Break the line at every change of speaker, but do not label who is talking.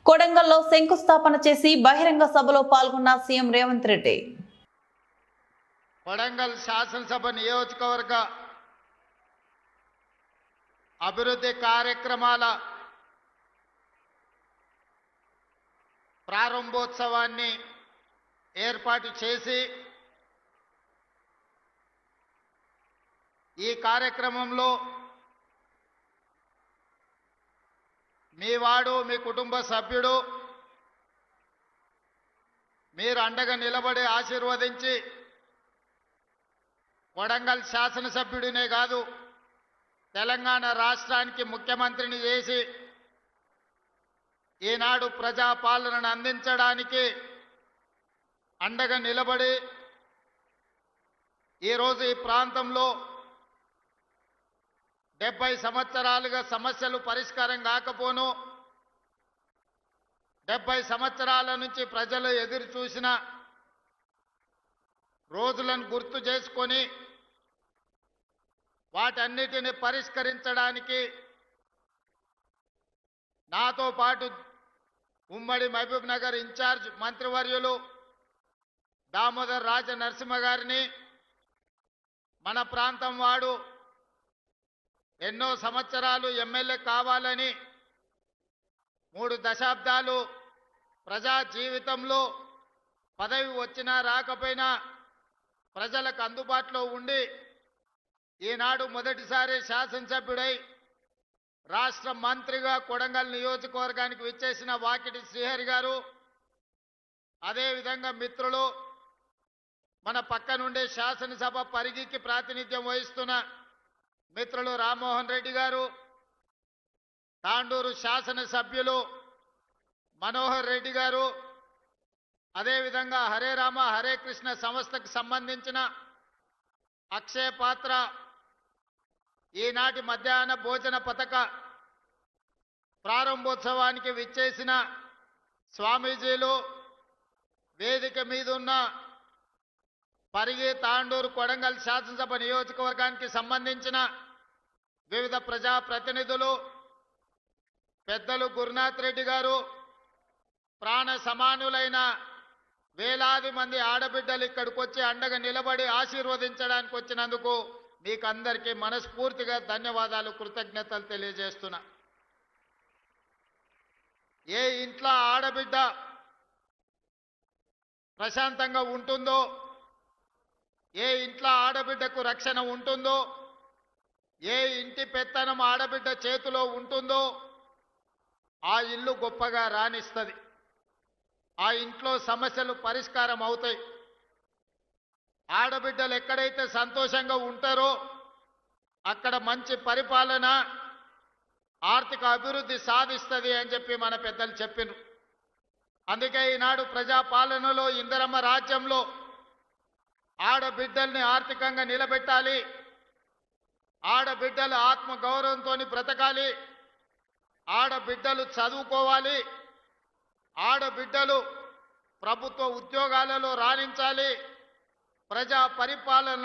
కొడంగల్లో శంకుస్థాపన చేసి బహిరంగ సభలో పాల్గొన్న సీఎం రేవంత్ రెడ్డి.
కొడంగల్ శాసనసభ నియోజకవర్గ అభివృద్ధి కార్యక్రమాల ప్రారంభోత్సవాన్ని ఏర్పాటు చేసి ఈ కార్యక్రమంలో మీ వాడు మీ కుటుంబ సభ్యుడు మీరు అండగా నిలబడి ఆశీర్వదించి కొడంగల్ శాసనసభ్యుడినే కాదు తెలంగాణ రాష్ట్రానికి ముఖ్యమంత్రిని చేసి ఈనాడు ప్రజాపాలనను అందించడానికి అండగా నిలబడి ఈరోజు ఈ ప్రాంతంలో 70 సంవత్సరాలుగా సమస్యలు పరిష్కారం కాకపోను 70 సంవత్సరాల నుంచి ప్రజలు ఎదురు చూసిన రోజులను గుర్తు చేసుకొని వాటన్నిటిని పరిష్కరించడానికి నాతో పాటు ఉమ్మడి మహబూబ్ నగర్ ఇన్ఛార్జ్ మంత్రివర్యులు దామోదర్ రాజ నరసింహ గారిని మన ప్రాంతం వాడు ఎన్నో సంవత్సరాలు ఎమ్మెల్యే కావాలని 3 దశాబ్దాలు ప్రజా జీవితంలో పదవి వచ్చినా రాకపోయినా ప్రజలకు అందుబాటులో ఉండి ఈనాడు మొదటిసారి శాసనసభ్యుడై రాష్ట్ర మంత్రిగా కొడంగల్ నియోజకవర్గానికి విచ్చేసిన వాకిటి శ్రీహరి గారు, అదేవిధంగా మిత్రులు మన పక్కనుండే శాసనసభ పరిగికి ప్రాతినిధ్యం వహిస్తున్న మిత్రులు రామ్మోహన్ రెడ్డి గారు, తాండూరు శాసనసభ్యులు మనోహర్ రెడ్డి గారు, అదేవిధంగా హరే రామ హరే కృష్ణ సంస్థకు సంబంధించిన అక్షయ పాత్ర ఈనాటి మధ్యాహ్న భోజన పథక ప్రారంభోత్సవానికి విచ్చేసిన స్వామీజీలు, వేదిక మీద ఉన్న పరిగి తాండూరు కొడంగల్ శాసనసభ నియోజకవర్గానికి సంబంధించిన వివిధ ప్రజాప్రతినిధులు, పెద్దలు గురునాథ్ రెడ్డి గారు, ప్రాణ సమానులైన వేలాది మంది ఆడబిడ్డలు ఇక్కడికి వచ్చి అండగా నిలబడి ఆశీర్వదించడానికి వచ్చినందుకు మీకు అందరికీ మనస్ఫూర్తిగా ధన్యవాదాలు, కృతజ్ఞతలు తెలియజేస్తున్నా. ఏ ఇంట్లో ఆడబిడ్డ ప్రశాంతంగా ఉంటుందో, ఏ ఇంట్లో ఆడబిడ్డకు రక్షణ ఉంటుందో, ఏ ఇంటి పెత్తనం ఆడబిడ్డ చేతిలో ఉంటుందో ఆ ఇల్లు గొప్పగా రాణిస్తుంది, ఆ ఇంట్లో సమస్యలు పరిష్కారం అవుతాయి. ఆడబిడ్డలు ఎక్కడైతే సంతోషంగా ఉంటారో అక్కడ మంచి పరిపాలన, ఆర్థిక అభివృద్ధి సాధిస్తుంది అని చెప్పి మన పెద్దలు చెప్పినారు. అందుకే ఈనాడు ప్రజాపాలనలో ఇందిరమ్మ రాజ్యంలో ఆడబిడ్డల్ని ఆర్థికంగా నిలబెట్టాలి, ఆడబిడ్డలు ఆత్మగౌరవంతో బ్రతకాలి, ఆడబిడ్డలు చదువుకోవాలి, ఆడబిడ్డలు ప్రభుత్వ ఉద్యోగాలలో రాణించాలి, ప్రజా పరిపాలన